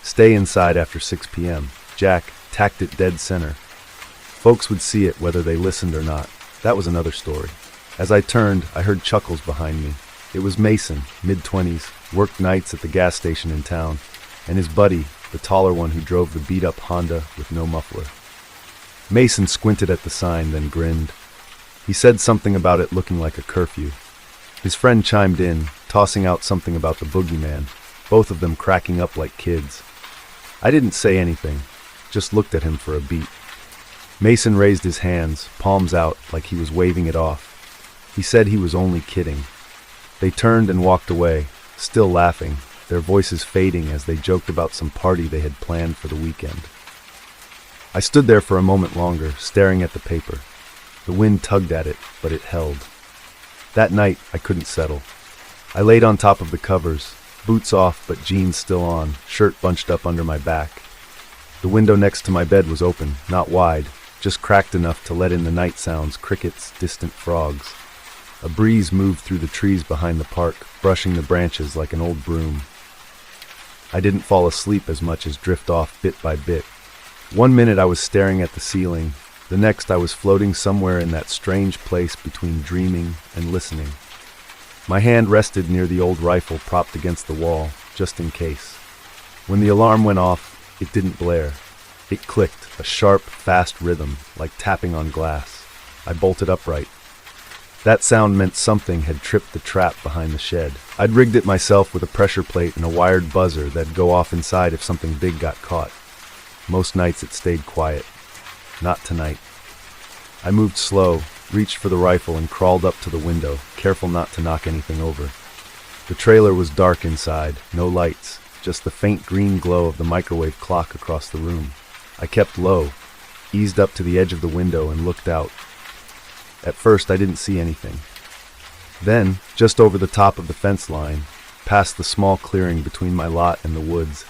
Stay inside after 6 p.m. Jack tacked it dead center. Folks would see it whether they listened or not. That was another story. As I turned, I heard chuckles behind me. It was Mason, mid-20s, worked nights at the gas station in town, and his buddy, the taller one who drove the beat-up Honda with no muffler. Mason squinted at the sign, then grinned. He said something about it looking like a curfew. His friend chimed in, tossing out something about the boogeyman, both of them cracking up like kids. I didn't say anything, just looked at him for a beat. Mason raised his hands, palms out, like he was waving it off. He said he was only kidding. They turned and walked away, still laughing, their voices fading as they joked about some party they had planned for the weekend. I stood there for a moment longer, staring at the paper. The wind tugged at it, but it held. That night, I couldn't settle. I laid on top of the covers, boots off but jeans still on, shirt bunched up under my back. The window next to my bed was open, not wide, just cracked enough to let in the night sounds, crickets, distant frogs. A breeze moved through the trees behind the park, brushing the branches like an old broom. I didn't fall asleep as much as drift off bit by bit. 1 minute I was staring at the ceiling, the next I was floating somewhere in that strange place between dreaming and listening. My hand rested near the old rifle propped against the wall, just in case. When the alarm went off, it didn't blare. It clicked, a sharp, fast rhythm, like tapping on glass. I bolted upright. That sound meant something had tripped the trap behind the shed. I'd rigged it myself with a pressure plate and a wired buzzer that'd go off inside if something big got caught. Most nights it stayed quiet. Not tonight. I moved slow, reached for the rifle and crawled up to the window, careful not to knock anything over. The trailer was dark inside, no lights, just the faint green glow of the microwave clock across the room. I kept low, eased up to the edge of the window and looked out. At first I didn't see anything. Then, just over the top of the fence line, past the small clearing between my lot and the woods,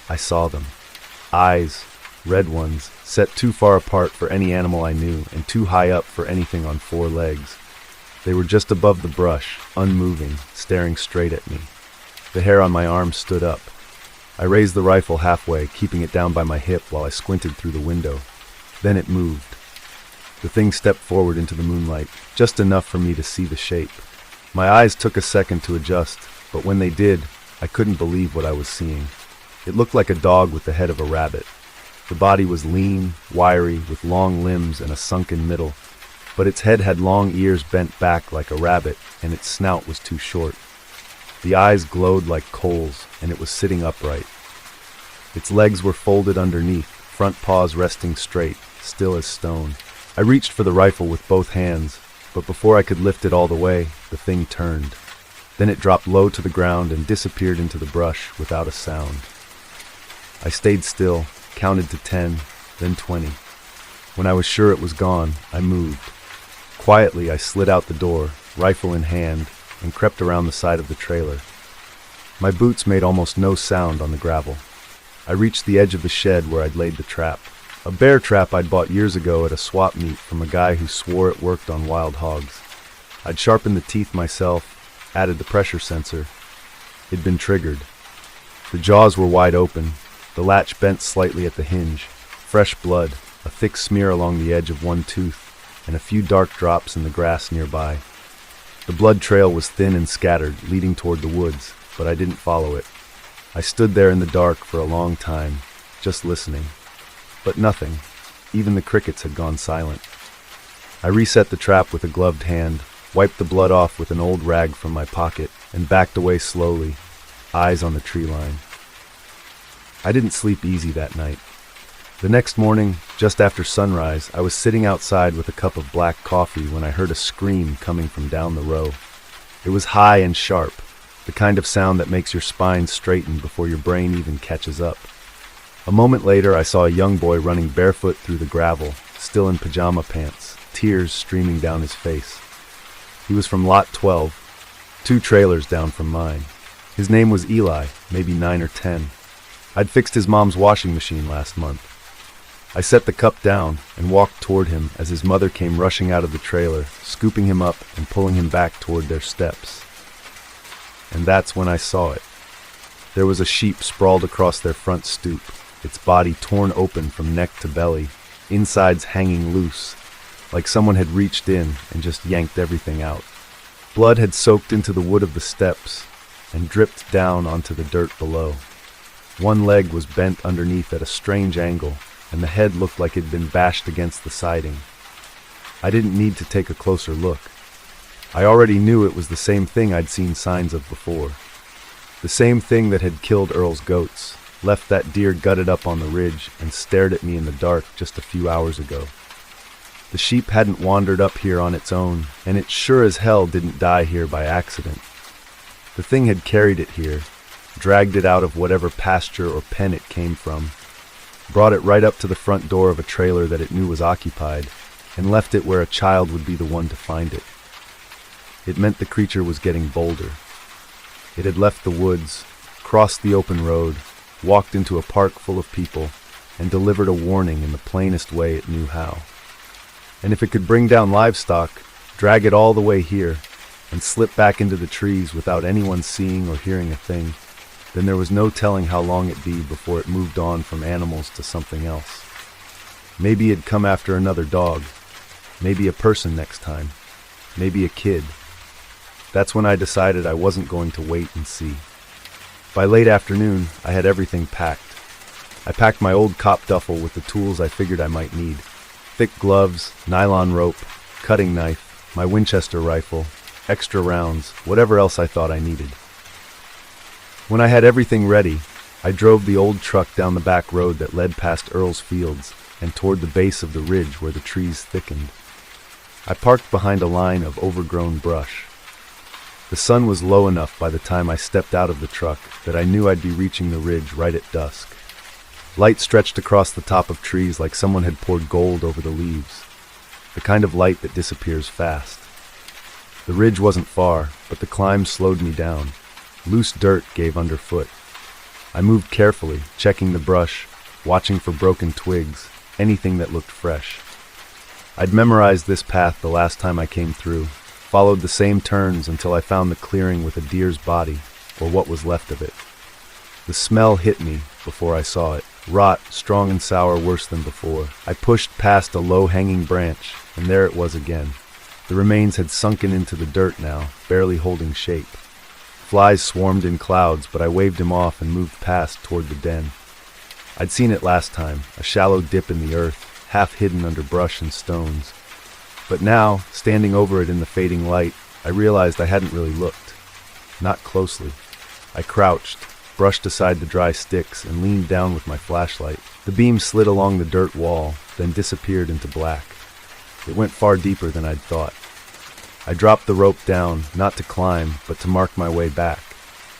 I saw them. Eyes, red ones, set too far apart for any animal I knew and too high up for anything on 4 legs. They were just above the brush, unmoving, staring straight at me. The hair on my arm stood up. I raised the rifle halfway, keeping it down by my hip while I squinted through the window. Then it moved. The thing stepped forward into the moonlight, just enough for me to see the shape. My eyes took a second to adjust, but when they did, I couldn't believe what I was seeing. It looked like a dog with the head of a rabbit. The body was lean, wiry, with long limbs and a sunken middle, but its head had long ears bent back like a rabbit, and its snout was too short. The eyes glowed like coals, and it was sitting upright. Its legs were folded underneath, front paws resting straight, still as stone. I reached for the rifle with both hands, but before I could lift it all the way, the thing turned. Then it dropped low to the ground and disappeared into the brush without a sound. I stayed still, counted to 10, then 20. When I was sure it was gone, I moved. Quietly, I slid out the door, rifle in hand, and crept around the side of the trailer. My boots made almost no sound on the gravel. I reached the edge of the shed where I'd laid the trap. A bear trap I'd bought years ago at a swap meet from a guy who swore it worked on wild hogs. I'd sharpened the teeth myself, added the pressure sensor. It'd been triggered. The jaws were wide open, the latch bent slightly at the hinge. Fresh blood, a thick smear along the edge of one tooth, and a few dark drops in the grass nearby. The blood trail was thin and scattered, leading toward the woods, but I didn't follow it. I stood there in the dark for a long time, just listening. But nothing. Even the crickets had gone silent. I reset the trap with a gloved hand, wiped the blood off with an old rag from my pocket, and backed away slowly, eyes on the tree line. I didn't sleep easy that night. The next morning, just after sunrise, I was sitting outside with a cup of black coffee when I heard a scream coming from down the row. It was high and sharp, the kind of sound that makes your spine straighten before your brain even catches up. A moment later, I saw a young boy running barefoot through the gravel, still in pajama pants, tears streaming down his face. He was from Lot 12, 2 trailers down from mine. His name was Eli, maybe 9 or 10. I'd fixed his mom's washing machine last month. I set the cup down and walked toward him as his mother came rushing out of the trailer, scooping him up and pulling him back toward their steps. And that's when I saw it. There was a sheep sprawled across their front stoop, its body torn open from neck to belly, insides hanging loose, like someone had reached in and just yanked everything out. Blood had soaked into the wood of the steps and dripped down onto the dirt below. One leg was bent underneath at a strange angle, and the head looked like it'd been bashed against the siding. I didn't need to take a closer look. I already knew it was the same thing I'd seen signs of before. The same thing that had killed Earl's goats, left that deer gutted up on the ridge, and stared at me in the dark just a few hours ago. The sheep hadn't wandered up here on its own, and it sure as hell didn't die here by accident. The thing had carried it here, dragged it out of whatever pasture or pen it came from, brought it right up to the front door of a trailer that it knew was occupied, and left it where a child would be the one to find it. It meant the creature was getting bolder. It had left the woods, crossed the open road, walked into a park full of people, and delivered a warning in the plainest way it knew how. And if it could bring down livestock, drag it all the way here, and slip back into the trees without anyone seeing or hearing a thing, then there was no telling how long it'd be before it moved on from animals to something else. Maybe it'd come after another dog, maybe a person next time, maybe a kid. That's when I decided I wasn't going to wait and see. By late afternoon, I had everything packed. I packed my old cop duffel with the tools I figured I might need. Thick gloves, nylon rope, cutting knife, my Winchester rifle, extra rounds, whatever else I thought I needed. When I had everything ready, I drove the old truck down the back road that led past Earl's fields and toward the base of the ridge where the trees thickened. I parked behind a line of overgrown brush. The sun was low enough by the time I stepped out of the truck that I knew I'd be reaching the ridge right at dusk. Light stretched across the top of trees like someone had poured gold over the leaves, the kind of light that disappears fast. The ridge wasn't far, but the climb slowed me down. Loose dirt gave underfoot. I moved carefully, checking the brush, watching for broken twigs, anything that looked fresh. I'd memorized this path the last time I came through, followed the same turns until I found the clearing with a deer's body, or what was left of it. The smell hit me before I saw it. Rot, strong and sour, worse than before. I pushed past a low-hanging branch, and there it was again. The remains had sunken into the dirt now, barely holding shape. Flies swarmed in clouds, but I waved him off and moved past toward the den. I'd seen it last time, a shallow dip in the earth, half hidden under brush and stones. But now, standing over it in the fading light, I realized I hadn't really looked. Not closely. I crouched, brushed aside the dry sticks, and leaned down with my flashlight. The beam slid along the dirt wall, then disappeared into black. It went far deeper than I'd thought. I dropped the rope down, not to climb, but to mark my way back.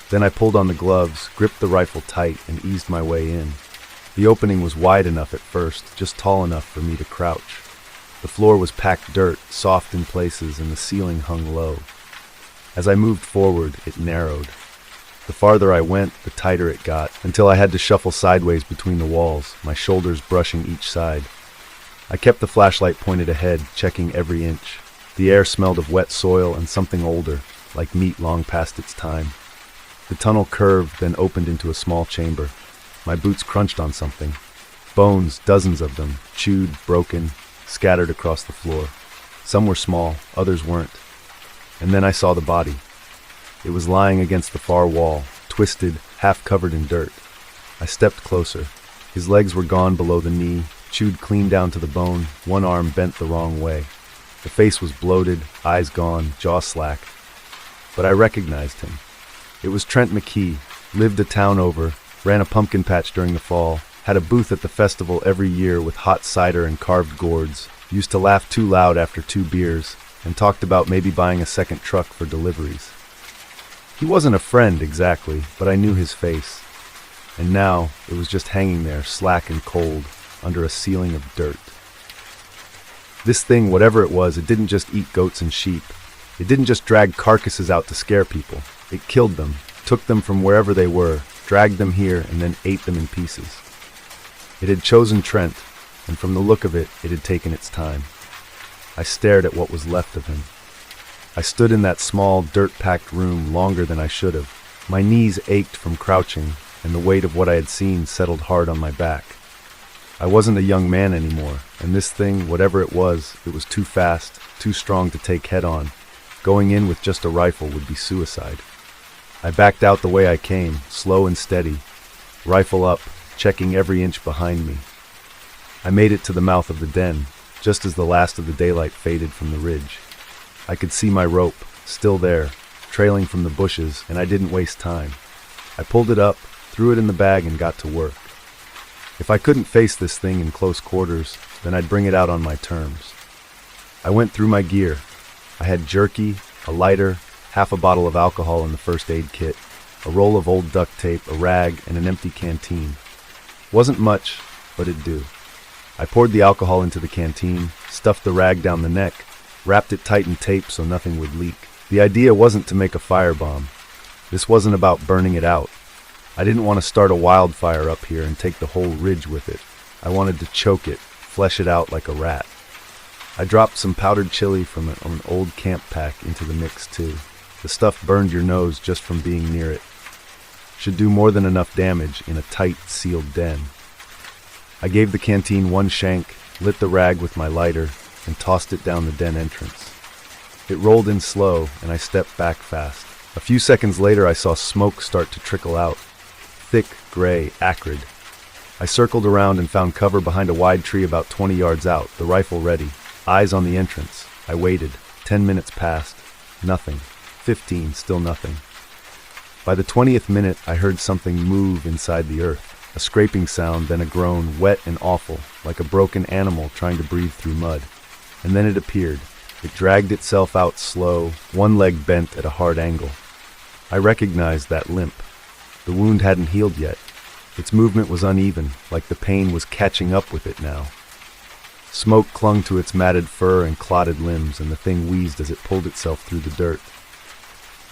Then I pulled on the gloves, gripped the rifle tight, and eased my way in. The opening was wide enough at first, just tall enough for me to crouch. The floor was packed dirt, soft in places, and the ceiling hung low. As I moved forward, it narrowed. The farther I went, the tighter it got, until I had to shuffle sideways between the walls, my shoulders brushing each side. I kept the flashlight pointed ahead, checking every inch. The air smelled of wet soil and something older, like meat long past its time. The tunnel curved, then opened into a small chamber. My boots crunched on something. Bones, dozens of them, chewed, broken, scattered across the floor. Some were small, others weren't. And then I saw the body. It was lying against the far wall, twisted, half covered in dirt. I stepped closer. His legs were gone below the knee, chewed clean down to the bone, one arm bent the wrong way. The face was bloated, eyes gone, jaw slack. But I recognized him. It was Trent McKee, lived a town over, ran a pumpkin patch during the fall, had a booth at the festival every year with hot cider and carved gourds, used to laugh too loud after 2 beers, and talked about maybe buying a second truck for deliveries. He wasn't a friend exactly, but I knew his face. And now it was just hanging there, slack and cold, under a ceiling of dirt. This thing, whatever it was, it didn't just eat goats and sheep. It didn't just drag carcasses out to scare people. It killed them, took them from wherever they were, dragged them here, and then ate them in pieces. It had chosen Trent, and from the look of it, it had taken its time. I stared at what was left of him. I stood in that small, dirt-packed room longer than I should have. My knees ached from crouching, and the weight of what I had seen settled hard on my back. I wasn't a young man anymore, and this thing, whatever it was too fast, too strong to take head-on. Going in with just a rifle would be suicide. I backed out the way I came, slow and steady, rifle up, checking every inch behind me. I made it to the mouth of the den, just as the last of the daylight faded from the ridge. I could see my rope, still there, trailing from the bushes, and I didn't waste time. I pulled it up, threw it in the bag, and got to work. If I couldn't face this thing in close quarters, then I'd bring it out on my terms. I went through my gear. I had jerky, a lighter, half a bottle of alcohol in the first aid kit, a roll of old duct tape, a rag, and an empty canteen. Wasn't much, but it'd do. I poured the alcohol into the canteen, stuffed the rag down the neck, wrapped it tight in tape so nothing would leak. The idea wasn't to make a firebomb. This wasn't about burning it out. I didn't want to start a wildfire up here and take the whole ridge with it. I wanted to choke it, flesh it out like a rat. I dropped some powdered chili from an old camp pack into the mix too. The stuff burned your nose just from being near it. Should do more than enough damage in a tight, sealed den. I gave the canteen one shank, lit the rag with my lighter, and tossed it down the den entrance. It rolled in slow, and I stepped back fast. A few seconds later, I saw smoke start to trickle out. Thick, gray, acrid. I circled around and found cover behind a wide tree about 20 yards out, the rifle ready. Eyes on the entrance. I waited. 10 minutes passed. Nothing. 15, still nothing. By the 20th minute, I heard something move inside the earth. A scraping sound, then a groan, wet and awful, like a broken animal trying to breathe through mud. And then it appeared. It dragged itself out slow, one leg bent at a hard angle. I recognized that limp. The wound hadn't healed yet. Its movement was uneven, like the pain was catching up with it now. Smoke clung to its matted fur and clotted limbs, and the thing wheezed as it pulled itself through the dirt.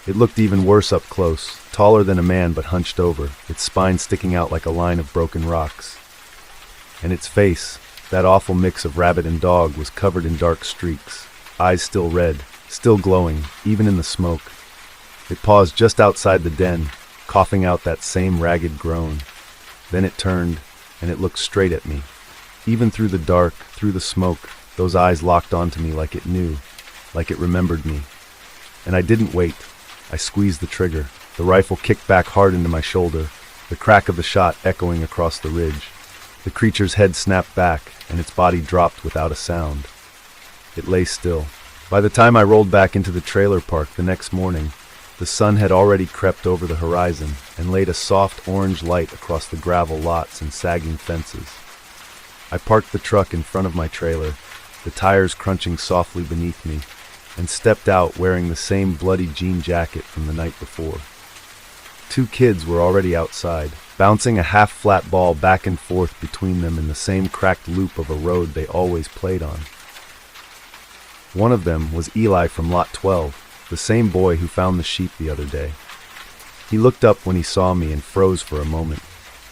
It looked even worse up close, taller than a man but hunched over, its spine sticking out like a line of broken rocks. And its face, that awful mix of rabbit and dog, was covered in dark streaks, eyes still red, still glowing, even in the smoke. It paused just outside the den, coughing out that same ragged groan. Then it turned, and it looked straight at me. Even through the dark, through the smoke, those eyes locked onto me like it knew, like it remembered me. And I didn't wait. I squeezed the trigger. The rifle kicked back hard into my shoulder, the crack of the shot echoing across the ridge. The creature's head snapped back, and its body dropped without a sound. It lay still. By the time I rolled back into the trailer park the next morning, The sun had already crept over the horizon and laid a soft orange light across the gravel lots and sagging fences. I parked the truck in front of my trailer, the tires crunching softly beneath me, and stepped out wearing the same bloody jean jacket from the night before. 2 kids were already outside, bouncing a half-flat ball back and forth between them in the same cracked loop of a road they always played on. One of them was Eli from Lot 12, the same boy who found the sheep the other day. He looked up when he saw me and froze for a moment,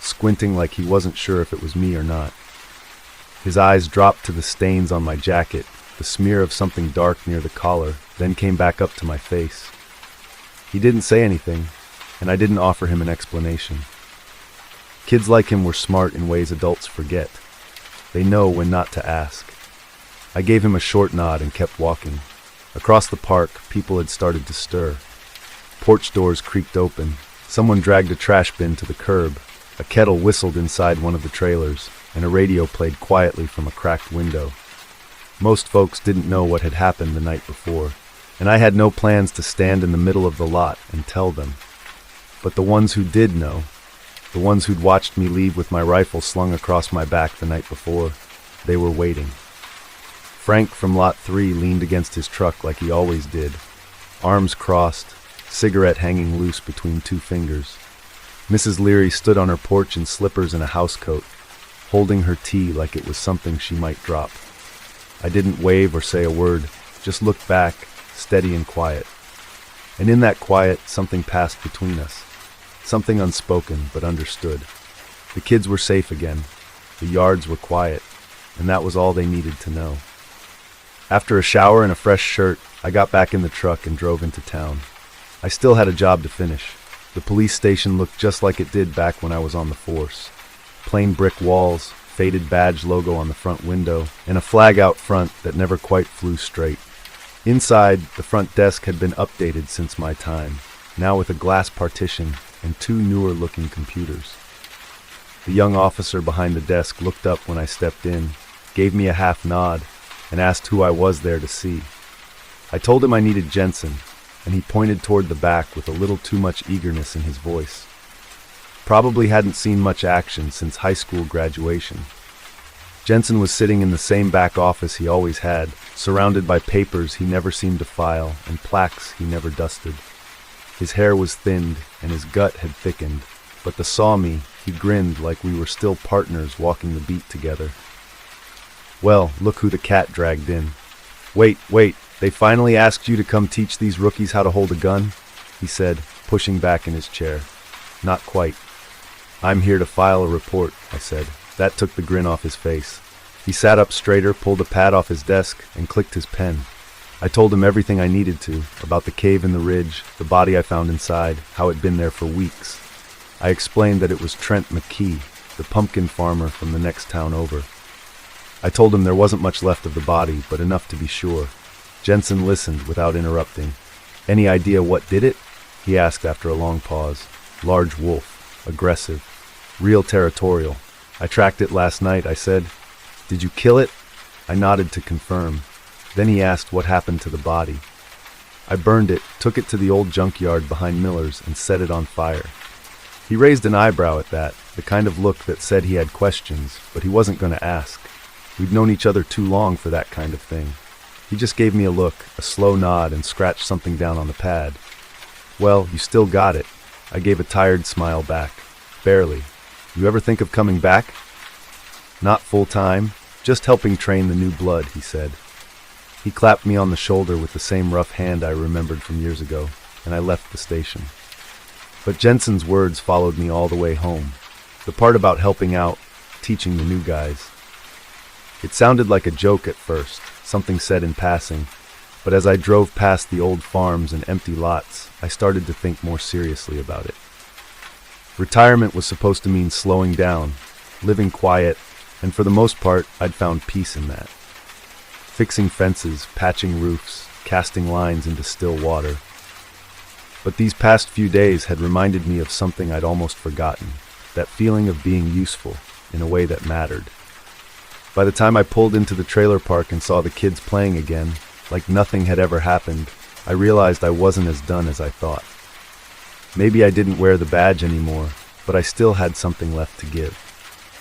squinting like he wasn't sure if it was me or not. His eyes dropped to the stains on my jacket, the smear of something dark near the collar, then came back up to my face. He didn't say anything, and I didn't offer him an explanation. Kids like him were smart in ways adults forget. They know when not to ask. I gave him a short nod and kept walking. Across the park, people had started to stir. Porch doors creaked open. Someone dragged a trash bin to the curb. A kettle whistled inside one of the trailers, and a radio played quietly from a cracked window. Most folks didn't know what had happened the night before, and I had no plans to stand in the middle of the lot and tell them. But the ones who did know, the ones who'd watched me leave with my rifle slung across my back the night before, they were waiting. Frank from Lot 3 leaned against his truck like he always did, arms crossed, cigarette hanging loose between 2 fingers. Mrs. Leary stood on her porch in slippers and a housecoat, holding her tea like it was something she might drop. I didn't wave or say a word, just looked back, steady and quiet. And in that quiet, something passed between us. Something unspoken, but understood. The kids were safe again. The yards were quiet, and that was all they needed to know. After a shower and a fresh shirt, I got back in the truck and drove into town. I still had a job to finish. The police station looked just like it did back when I was on the force. Plain brick walls, faded badge logo on the front window, and a flag out front that never quite flew straight. Inside, the front desk had been updated since my time, now with a glass partition and 2 newer-looking computers. The young officer behind the desk looked up when I stepped in, gave me a half nod, and asked who I was there to see. I told him I needed Jensen, and he pointed toward the back with a little too much eagerness in his voice. Probably hadn't seen much action since high school graduation. Jensen was sitting in the same back office he always had, surrounded by papers he never seemed to file and plaques he never dusted. His hair was thinned and his gut had thickened, but to saw me, he grinned like we were still partners walking the beat together. Well, look who the cat dragged in. Wait, they finally asked you to come teach these rookies how to hold a gun? He said, pushing back in his chair. Not quite. I'm here to file a report, I said. That took the grin off his face. He sat up straighter, pulled a pad off his desk, and clicked his pen. I told him everything I needed to, about the cave in the ridge, the body I found inside, how it'd been there for weeks. I explained that it was Trent McKee, the pumpkin farmer from the next town over. I told him there wasn't much left of the body, but enough to be sure. Jensen listened without interrupting. Any idea what did it? He asked after a long pause. Large wolf. Aggressive. Real territorial. I tracked it last night, I said. Did you kill it? I nodded to confirm. Then he asked what happened to the body. I burned it, took it to the old junkyard behind Miller's, and set it on fire. He raised an eyebrow at that, the kind of look that said he had questions, but he wasn't going to ask. We'd known each other too long for that kind of thing. He just gave me a look, a slow nod, and scratched something down on the pad. Well, you still got it. I gave a tired smile back. Barely. You ever think of coming back? Not full-time, just helping train the new blood, he said. He clapped me on the shoulder with the same rough hand I remembered from years ago, and I left the station. But Jensen's words followed me all the way home. The part about helping out, teaching the new guys. It sounded like a joke at first, something said in passing, but as I drove past the old farms and empty lots, I started to think more seriously about it. Retirement was supposed to mean slowing down, living quiet, and for the most part, I'd found peace in that. Fixing fences, patching roofs, casting lines into still water. But these past few days had reminded me of something I'd almost forgotten, that feeling of being useful in a way that mattered. By the time I pulled into the trailer park and saw the kids playing again, like nothing had ever happened, I realized I wasn't as done as I thought. Maybe I didn't wear the badge anymore, but I still had something left to give.